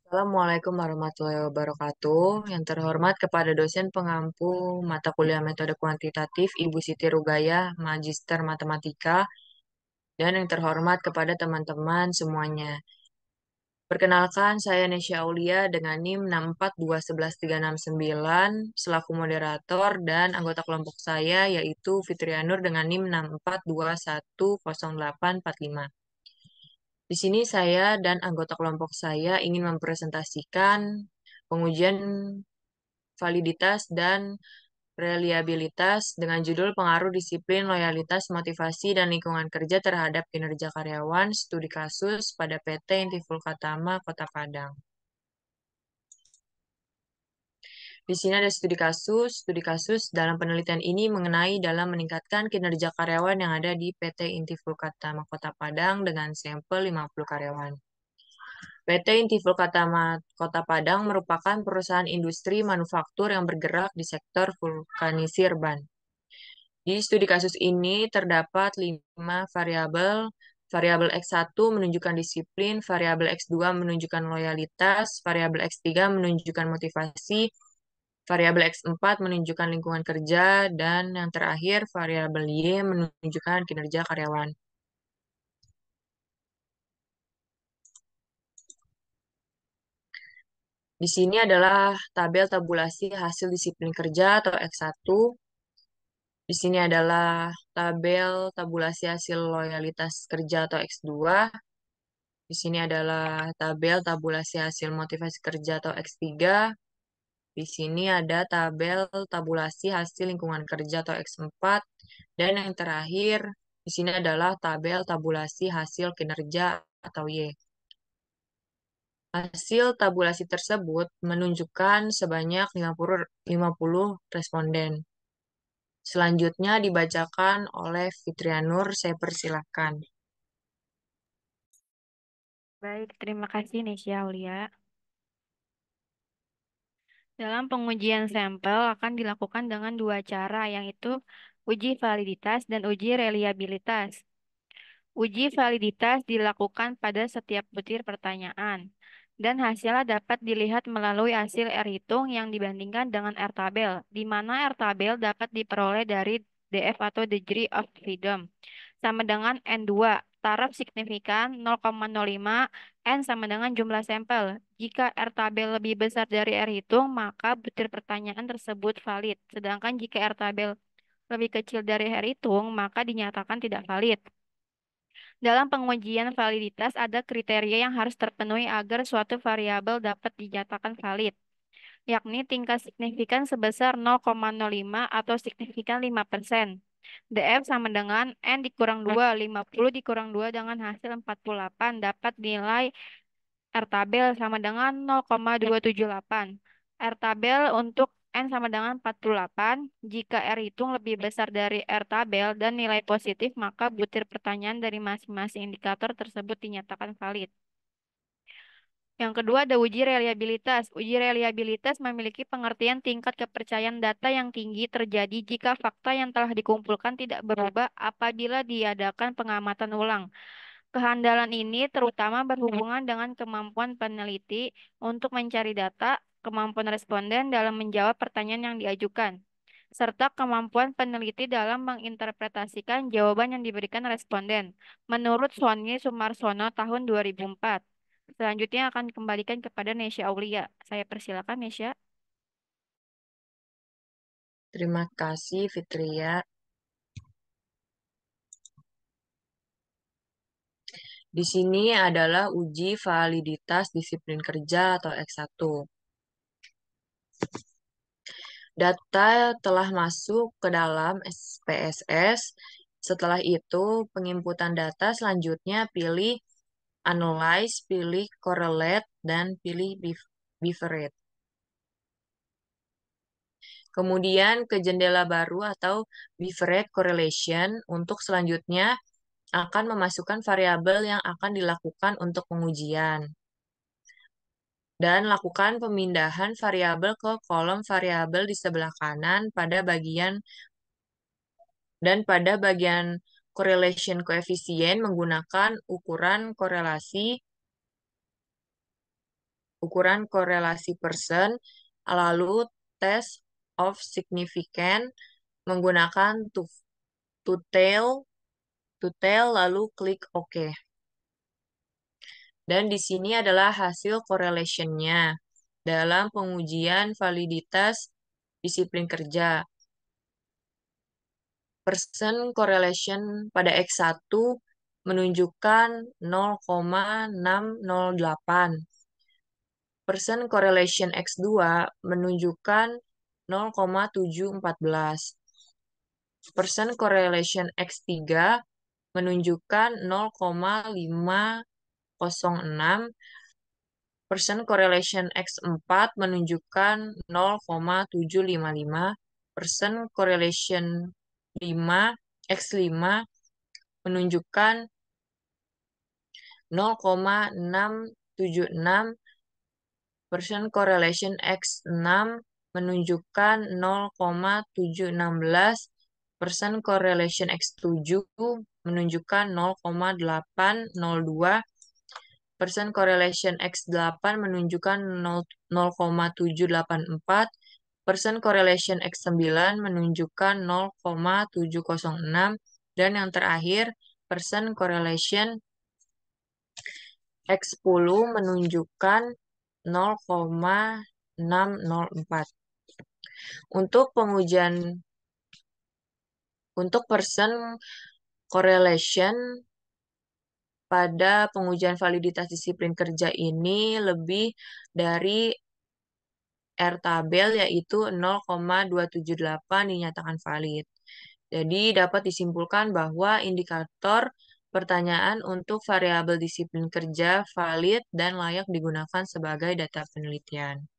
Assalamualaikum warahmatullahi wabarakatuh. Yang terhormat kepada dosen pengampu mata kuliah metode kuantitatif Ibu Siti Rugaya, Magister Matematika, dan yang terhormat kepada teman-teman semuanya. Perkenalkan, saya Nesya Aulia dengan NIM 6421139 selaku moderator dan anggota kelompok saya yaitu Fitria Nur dengan NIM 642100845. Di sini saya dan anggota kelompok saya ingin mempresentasikan pengujian validitas dan reliabilitas dengan judul Pengaruh Disiplin, Loyalitas, Motivasi, dan Lingkungan Kerja terhadap Kinerja Karyawan, Studi Kasus pada PT Intiful Katama, Kota Padang. Di sini ada studi kasus. Studi kasus dalam penelitian ini mengenai dalam meningkatkan kinerja karyawan yang ada di PT Intiful Katama, Kota Padang dengan sampel 50 karyawan. PT Intiful Kota Padang merupakan perusahaan industri manufaktur yang bergerak di sektor vulkanisir ban. Di studi kasus ini terdapat 5 variabel. Variabel X1 menunjukkan disiplin, variabel X2 menunjukkan loyalitas, variabel X3 menunjukkan motivasi, variabel X4 menunjukkan lingkungan kerja, dan yang terakhir variabel Y menunjukkan kinerja karyawan. Di sini adalah tabel tabulasi hasil disiplin kerja atau X1. Di sini adalah tabel tabulasi hasil loyalitas kerja atau X2. Di sini adalah tabel tabulasi hasil motivasi kerja atau X3. Di sini ada tabel tabulasi hasil lingkungan kerja atau X4. Dan yang terakhir, di sini adalah tabel tabulasi hasil kinerja atau Y. Hasil tabulasi tersebut menunjukkan sebanyak 50 responden. Selanjutnya dibacakan oleh Fitrianur, saya persilahkan. Baik, terima kasih Nesya Aulia. Dalam pengujian sampel akan dilakukan dengan dua cara, yaitu uji validitas dan uji reliabilitas. Uji validitas dilakukan pada setiap butir pertanyaan, dan hasilnya dapat dilihat melalui hasil R-hitung yang dibandingkan dengan R-tabel, di mana R-tabel dapat diperoleh dari DF atau Degree of Freedom, sama dengan N2, taraf signifikan 0,05, N sama dengan jumlah sampel. Jika R-tabel lebih besar dari R-hitung, maka butir pertanyaan tersebut valid, sedangkan jika R-tabel lebih kecil dari R-hitung, maka dinyatakan tidak valid. Dalam pengujian validitas ada kriteria yang harus terpenuhi agar suatu variabel dapat dinyatakan valid, yakni tingkat signifikan sebesar 0,05 atau signifikan 5%. DF sama dengan N dikurang 2, 50 dikurang 2 dengan hasil 48 dapat nilai R-tabel sama dengan 0,278. R-tabel untuk N sama dengan 48. Jika R hitung lebih besar dari R-tabel dan nilai positif, maka butir pertanyaan dari masing-masing indikator tersebut dinyatakan valid. Yang kedua ada uji reliabilitas. Uji reliabilitas memiliki pengertian tingkat kepercayaan data yang tinggi terjadi jika fakta yang telah dikumpulkan tidak berubah apabila diadakan pengamatan ulang. Kehandalan ini terutama berhubungan dengan kemampuan peneliti untuk mencari data, kemampuan responden dalam menjawab pertanyaan yang diajukan, serta kemampuan peneliti dalam menginterpretasikan jawaban yang diberikan responden. Menurut Sony Sumarsono tahun 2004. Selanjutnya akan dikembalikan kepada Nesya Aulia. Saya persilakan Nesya. Terima kasih, Fitria. Di sini adalah uji validitas disiplin kerja atau X1. Data telah masuk ke dalam SPSS. Setelah itu, penginputan data selanjutnya pilih analyze, pilih correlate, dan pilih bifurcate. Kemudian ke jendela baru atau bifurcate correlation untuk selanjutnya akan memasukkan variabel yang akan dilakukan untuk pengujian. Dan lakukan pemindahan variabel ke kolom variabel di sebelah kanan pada bagian correlation coefficient menggunakan ukuran korelasi ukuran korelasi person, lalu test of significance menggunakan to tail, lalu klik OK. Dan di sini adalah hasil correlation-nya dalam pengujian validitas disiplin kerja. Person correlation pada X1 menunjukkan 0,608. Person correlation X2 menunjukkan 0,714. Person correlation X3 menunjukkan 0,506. Person correlation X4 menunjukkan 0,755. Person correlation 5 X5 menunjukkan 0,676. Person correlation X6 menunjukkan 0,716. Person correlation X7 menunjukkan 0,802. Person correlation X8 menunjukkan 0,784. Person correlation X9 menunjukkan 0,706. Dan yang terakhir, person correlation X10 menunjukkan 0,604. Untuk person correlation pada pengujian validitas disiplin kerja ini lebih dari R tabel yaitu 0,278 dinyatakan valid. Jadi dapat disimpulkan bahwa indikator pertanyaan untuk variabel disiplin kerja valid dan layak digunakan sebagai data penelitian.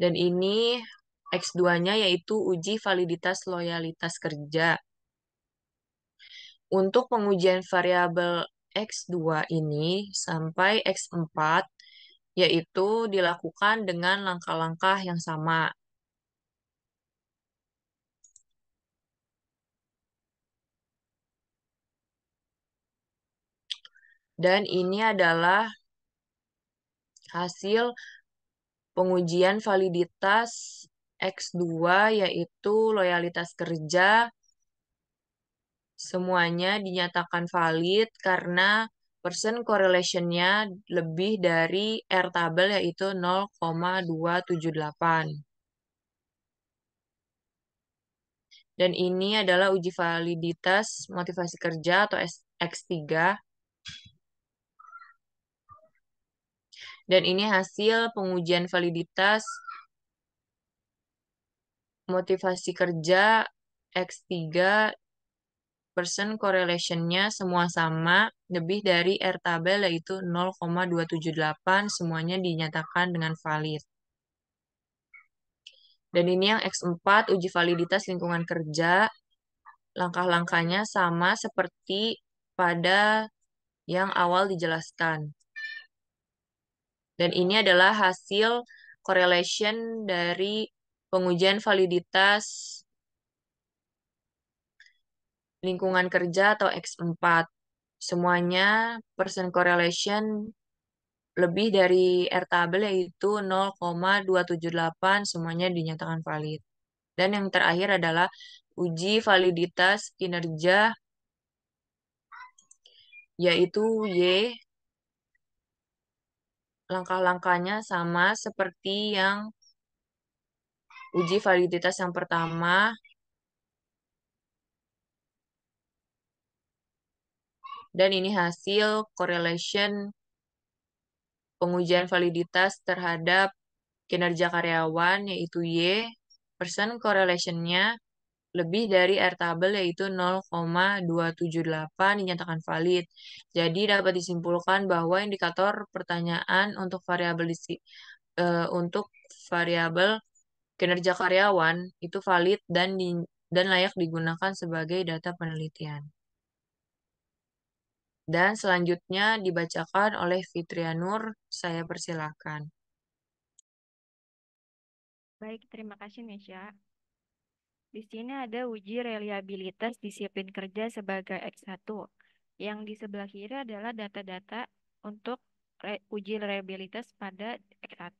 Dan ini X2-nya yaitu uji validitas loyalitas kerja. Untuk pengujian variabel X2 ini sampai X4 yaitu dilakukan dengan langkah-langkah yang sama. Dan ini adalah hasil pengujian validitas X2 yaitu loyalitas kerja. Semuanya dinyatakan valid karena person correlation-nya lebih dari R tabel yaitu 0,278. Dan ini adalah uji validitas motivasi kerja atau X3. Dan ini hasil pengujian validitas motivasi kerja X3. Person correlation-nya semua sama, lebih dari R tabel yaitu 0,278, semuanya dinyatakan dengan valid. Dan ini yang X4, uji validitas lingkungan kerja. Langkah-langkahnya sama seperti pada yang awal dijelaskan. Dan ini adalah hasil correlation dari pengujian validitas lingkungan kerja atau X4. Semuanya person correlation lebih dari R tabel yaitu 0,278, semuanya dinyatakan valid. Dan yang terakhir adalah uji validitas kinerja yaitu Y. Langkah-langkahnya sama seperti yang uji validitas yang pertama. Dan ini hasil correlation pengujian validitas terhadap kinerja karyawan yaitu Y. Person correlation-nya lebih dari R tabel yaitu 0,278 dinyatakan valid. Jadi dapat disimpulkan bahwa indikator pertanyaan untuk variabel kinerja karyawan itu valid dan layak digunakan sebagai data penelitian. Dan selanjutnya dibacakan oleh Fitrianur, saya persilakan. Baik, terima kasih Nesya. Di sini ada uji reliabilitas disiplin kerja sebagai X1. Yang di sebelah kiri adalah data-data untuk uji reliabilitas pada X1.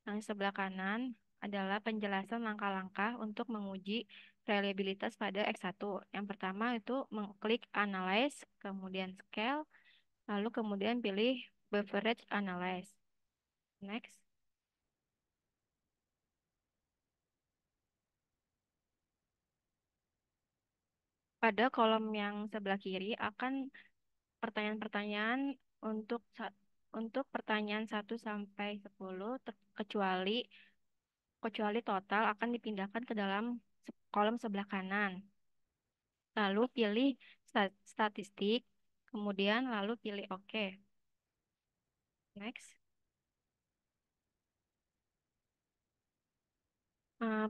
Yang di sebelah kanan adalah penjelasan langkah-langkah untuk menguji reliabilitas pada X1. Yang pertama itu mengklik Analyze, kemudian Scale, lalu kemudian pilih Beverage Analyze. Next. Pada kolom yang sebelah kiri akan pertanyaan-pertanyaan untuk untuk pertanyaan 1 sampai 10 kecuali kecuali total akan dipindahkan ke dalam kolom sebelah kanan. Lalu pilih statistik, kemudian lalu pilih OK. Next.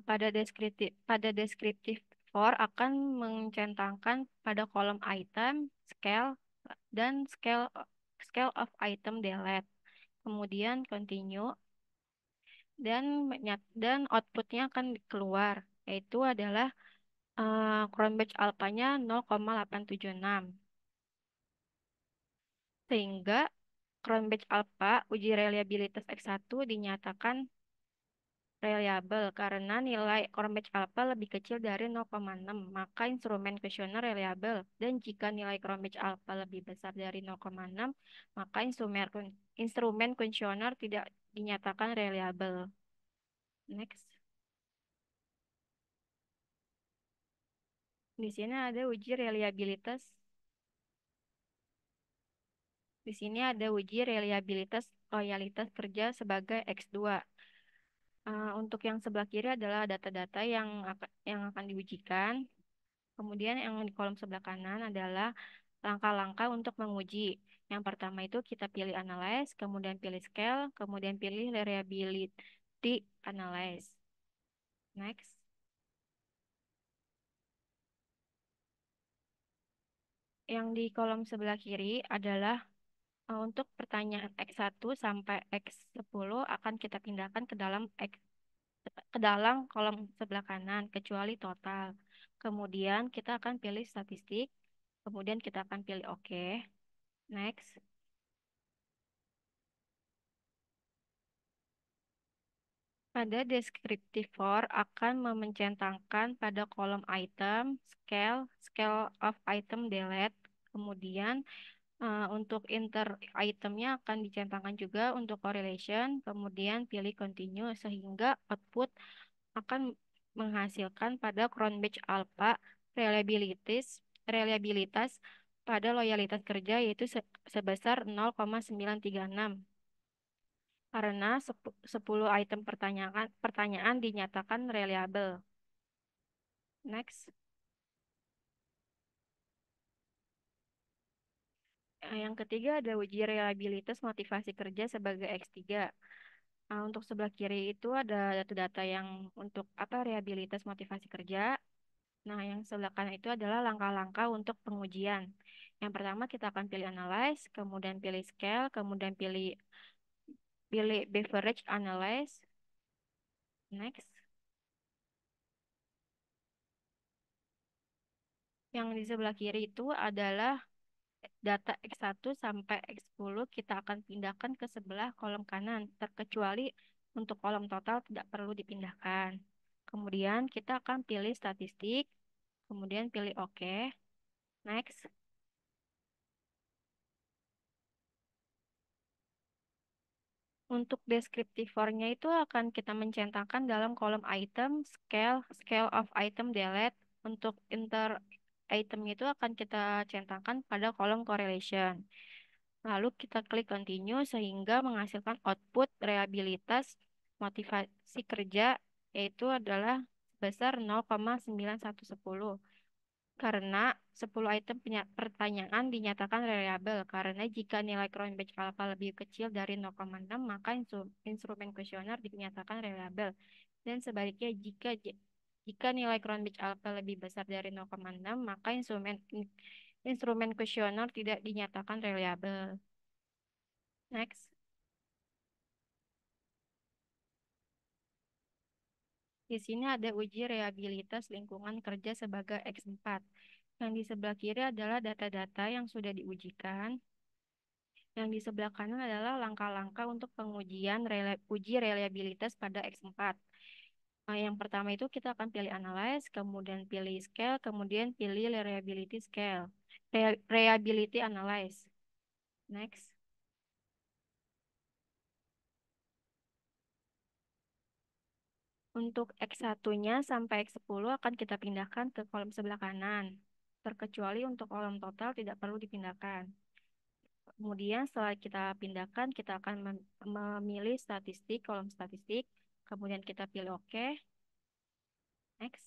Pada deskriptif for akan mencentangkan pada kolom item, scale, dan scale of item delete. Kemudian continue dan outputnya akan keluar, yaitu adalah crown batch alpha-nya 0,876. Sehingga crown batch alpha uji reliabilitas X1 dinyatakan reliable karena nilai crown batch alpha lebih kecil dari 0,6, maka instrumen kuesioner reliable. Dan jika nilai crown batch alpha lebih besar dari 0,6, maka instrumen kuesioner tidak dinyatakan reliable. Next. Di sini ada uji reliabilitas. Di sini ada uji reliabilitas loyalitas kerja sebagai X2. Untuk yang sebelah kiri adalah data-data yang akan diujikan. Kemudian yang di kolom sebelah kanan adalah langkah-langkah untuk menguji. Yang pertama itu kita pilih analyze, kemudian pilih scale, kemudian pilih reliability analyze. Next. Yang di kolom sebelah kiri adalah untuk pertanyaan X1 sampai X10 akan kita pindahkan ke dalam kolom sebelah kanan kecuali total. Kemudian kita akan pilih statistik, kemudian kita akan pilih OK. Next. Pada deskriptif for akan memencentangkan pada kolom item, scale of item delete. Kemudian untuk inter itemnya akan dicentangkan juga untuk correlation, kemudian pilih continue sehingga output akan menghasilkan pada crown batch alpha reliabilitas reliabilitas pada loyalitas kerja yaitu sebesar 0,936 karena 10 item pertanyaan dinyatakan reliable. Next. Yang ketiga ada uji reliabilitas motivasi kerja sebagai X3. Untuk sebelah kiri itu ada data-data yang untuk apa reliabilitas motivasi kerja. Nah, yang sebelah kanan itu adalah langkah-langkah untuk pengujian. Yang pertama kita akan pilih analyze, kemudian pilih scale, kemudian pilih pilih beverage analyze. Next. Yang di sebelah kiri itu adalah data X1 sampai X10 kita akan pindahkan ke sebelah kolom kanan, terkecuali untuk kolom total tidak perlu dipindahkan. Kemudian kita akan pilih statistik, kemudian pilih OK. Next. Untuk deskriptifornya itu akan kita mencentangkan dalam kolom item, scale of item delete. Untuk inter item itu akan kita centangkan pada kolom correlation. Lalu kita klik continue sehingga menghasilkan output reliabilitas motivasi kerja yaitu adalah sebesar 0,9110 karena 10 item pertanyaan dinyatakan reliable karena jika nilai crown batch alpha lebih kecil dari 0,6 maka instrumen kuesioner dinyatakan reliable dan sebaliknya jika nilai crown batch alpha lebih besar dari 0,6 maka instrumen kuesioner tidak dinyatakan reliable. Next. Di sini ada uji reliabilitas lingkungan kerja sebagai X4. Yang di sebelah kiri adalah data-data yang sudah diujikan. Yang di sebelah kanan adalah langkah-langkah untuk pengujian uji reliabilitas pada X4. Nah, yang pertama itu kita akan pilih analyze, kemudian pilih scale, kemudian pilih reliability scale. Reliability analyze. Next. Untuk X1-nya sampai X10 akan kita pindahkan ke kolom sebelah kanan. Terkecuali untuk kolom total tidak perlu dipindahkan. Kemudian setelah kita pindahkan, kita akan memilih statistik, kolom statistik. Kemudian kita pilih OK. Next.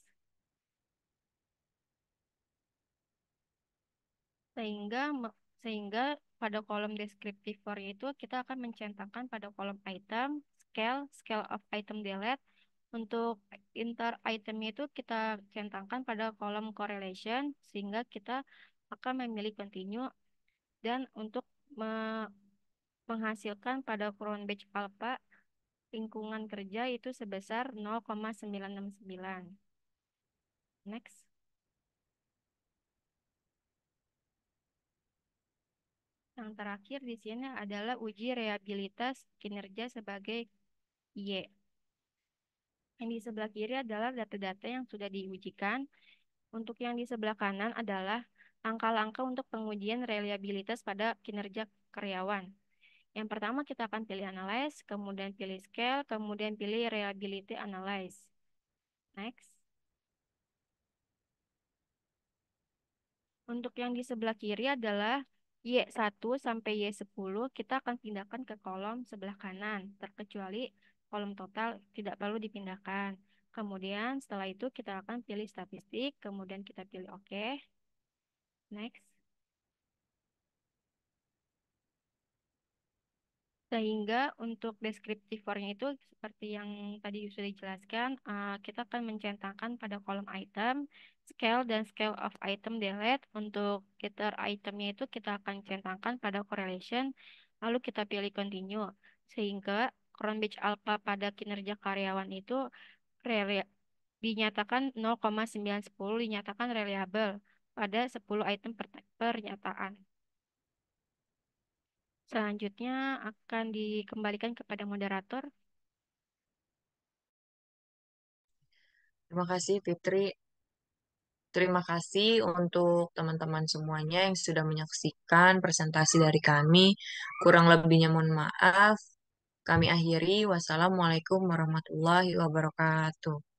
Sehingga sehingga pada kolom deskriptif for itu kita akan mencetakkan pada kolom item, scale, scale of item delete. Untuk inter itemnya itu kita centangkan pada kolom correlation sehingga kita akan memilih continue dan untuk menghasilkan pada crown batch alpha lingkungan kerja itu sebesar 0,969. Next. Yang terakhir di sini adalah uji reliabilitas kinerja sebagai Y. Yang di sebelah kiri adalah data-data yang sudah diujikan. Untuk yang di sebelah kanan adalah langkah-langkah untuk pengujian reliabilitas pada kinerja karyawan. Yang pertama kita akan pilih analyze, kemudian pilih scale, kemudian pilih reliability analyze. Next. Untuk yang di sebelah kiri adalah Y1 sampai Y10 kita akan pindahkan ke kolom sebelah kanan, terkecuali kolom total tidak perlu dipindahkan. Kemudian setelah itu kita akan pilih statistik, kemudian kita pilih OK. Next. Sehingga untuk deskriptifornya itu seperti yang tadi sudah dijelaskan, kita akan mencentangkan pada kolom item, scale, dan scale of item delete. Untuk getter itemnya itu kita akan centangkan pada correlation, lalu kita pilih continue. Sehingga crown batch alpha pada kinerja karyawan itu rela- dinyatakan 0,910 dinyatakan reliable pada 10 item pernyataan. Selanjutnya akan dikembalikan kepada moderator. Terima kasih Fitri. Terima kasih untuk teman-teman semuanya yang sudah menyaksikan presentasi dari kami. Kurang lebihnya mohon maaf. Kami akhiri. Wassalamualaikum warahmatullahi wabarakatuh.